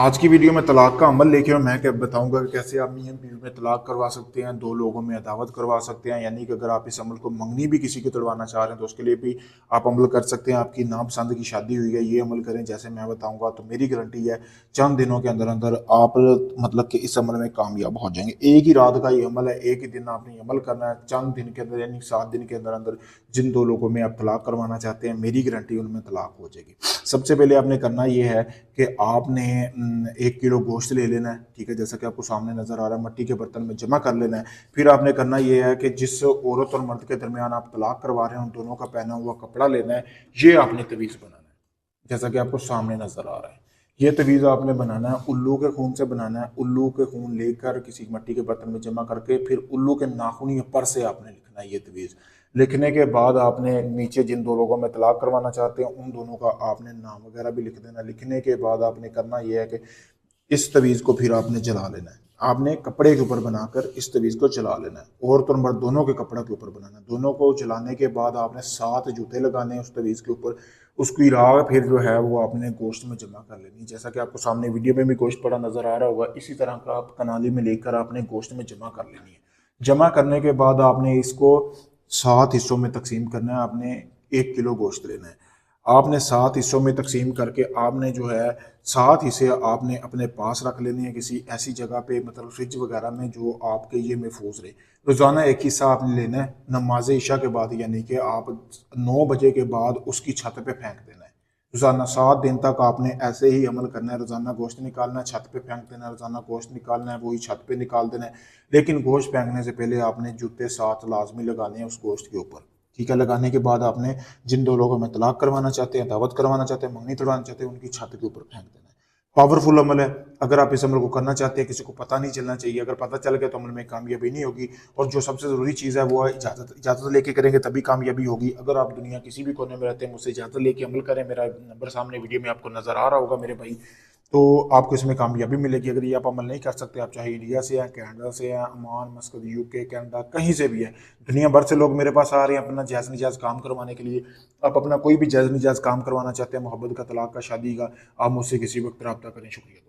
आज की वीडियो में तलाक का अमल लेके और मैं क्या बताऊंगा कि कैसे आप मियां बीवी में तलाक करवा सकते हैं, दो लोगों में अदावत करवा सकते हैं। यानी कि अगर आप इस अमल को मंगनी भी किसी को तुड़वाना चाह रहे हैं तो उसके लिए भी आप अमल कर सकते हैं। आपकी नापसंद की शादी हुई है, ये अमल करें जैसे मैं बताऊंगा, तो मेरी गारंटी है चंद दिनों के अंदर अंदर आप मतलब कि इस अमल में कामयाब हो जाएंगे। एक ही रात का ये अमल है, एक ही दिन आपने ये अमल करना है। चंद दिन के अंदर यानी 7 दिन के अंदर अंदर जिन दो लोगों में आप तलाक करवाना चाहते हैं, मेरी गारंटी उनमें तलाक हो जाएगी। सबसे पहले आपने करना ये है कि आपने 1 किलो गोश्त ले लेना है, ठीक है, जैसा कि आपको सामने नजर आ रहा है, मट्टी के बर्तन में जमा कर लेना है। फिर आपने करना ये है कि जिस औरत और मर्द के दरमियान आप तलाक करवा रहे हैं उन दोनों का पहना हुआ कपड़ा लेना है, ये आपने तवीज़ बनाना है जैसा कि आपको सामने नजर आ रहा है। ये तवीज़ आपने बनाना है, उल्लू के खून से बनाना है। उल्लू के खून लेकर किसी मट्टी के बर्तन में जमा करके फिर उल्लू के नाखून या पर से आपने लिखना है ये तवीज़। लिखने के बाद आपने नीचे जिन दो लोगों में तलाक करवाना चाहते हैं उन दोनों का आपने नाम वगैरह भी लिख देना। लिखने के बाद आपने करना यह है कि इस तवीज़ को फिर आपने जला लेना है। आपने कपड़े के ऊपर बनाकर इस तवीज़ को जला लेना है। औरत और मर्द दोनों के कपड़े के ऊपर बनाना है। दोनों को जलाने के बाद आपने 7 जूते लगाने हैं उस तवीज़ के ऊपर। उसकी राख फिर जो है वो आपने गोश्त में जमा कर लेनी है। जैसा कि आपको सामने वीडियो में भी गोश्त पड़ा नजर आ रहा होगा, इसी तरह का आप कनाली में लेकर आपने गोश्त में जमा कर लेनी है। जमा करने के बाद आपने इसको 7 हिस्सों में तकसीम करना है। आपने 1 किलो गोश्त लेना है। आपने 7 हिस्सों में तकसीम करके आपने जो है 7 हिस्से आपने अपने पास रख लेने हैं किसी ऐसी जगह पे, मतलब फ्रिज वगैरह में, जो आपके ये महफूज रहे। रोज़ाना एक हिस्सा आपने लेना है नमाज इशा के बाद, यानी कि आप 9 बजे के बाद उसकी छत पे फेंक देना है। रोज़ाना 7 दिन तक आपने ऐसे ही अमल करना है। रोज़ाना गोश्त निकालना है, छत पे फेंक देना है। रोज़ाना गोश्त निकालना है, वही छत पे निकाल देना है। लेकिन गोश्त फेंकने से पहले आपने जूते 7 लाजमी लगाने हैं उस गोश्त के ऊपर, ठीक है। लगाने के बाद आपने जिन दो लोगों में तलाक करवाना चाहते हैं, दावत करवाना चाहते हैं, मंगनी तोड़वाना चाहते हैं, उनकी छत के ऊपर फेंक देना है। पावरफुल अमल है। अगर आप इस अमल को करना चाहते हैं, किसी को पता नहीं चलना चाहिए। अगर पता चल गया तो अमल में कामयाबी नहीं होगी। और जो सबसे ज़रूरी चीज़ है वो है इजाज़त। इजाज़त लेके करेंगे तभी कामयाबी होगी। अगर आप दुनिया किसी भी कोने में रहते हैं, मुझसे इजाज़त लेके अमल करें। मेरा नंबर सामने वीडियो में आपको नज़र आ रहा होगा मेरे भाई, तो आपको इसमें कामयाबी मिलेगी। अगर ये आप अमल नहीं कर सकते, आप चाहे इंडिया से हैं, कनाडा से हैं, ओमान, मस्कत, यूके, कनाडा, कहीं से भी है, दुनिया भर से लोग मेरे पास आ रहे हैं अपना जायज़ निजायज़ काम करवाने के लिए। आप अपना कोई भी जायज़ निजायज़ काम करवाना चाहते हैं, मोहब्बत का, तलाक का, शादी का, आप मुझसे किसी वक्त रब्ता करें। शुक्रिया।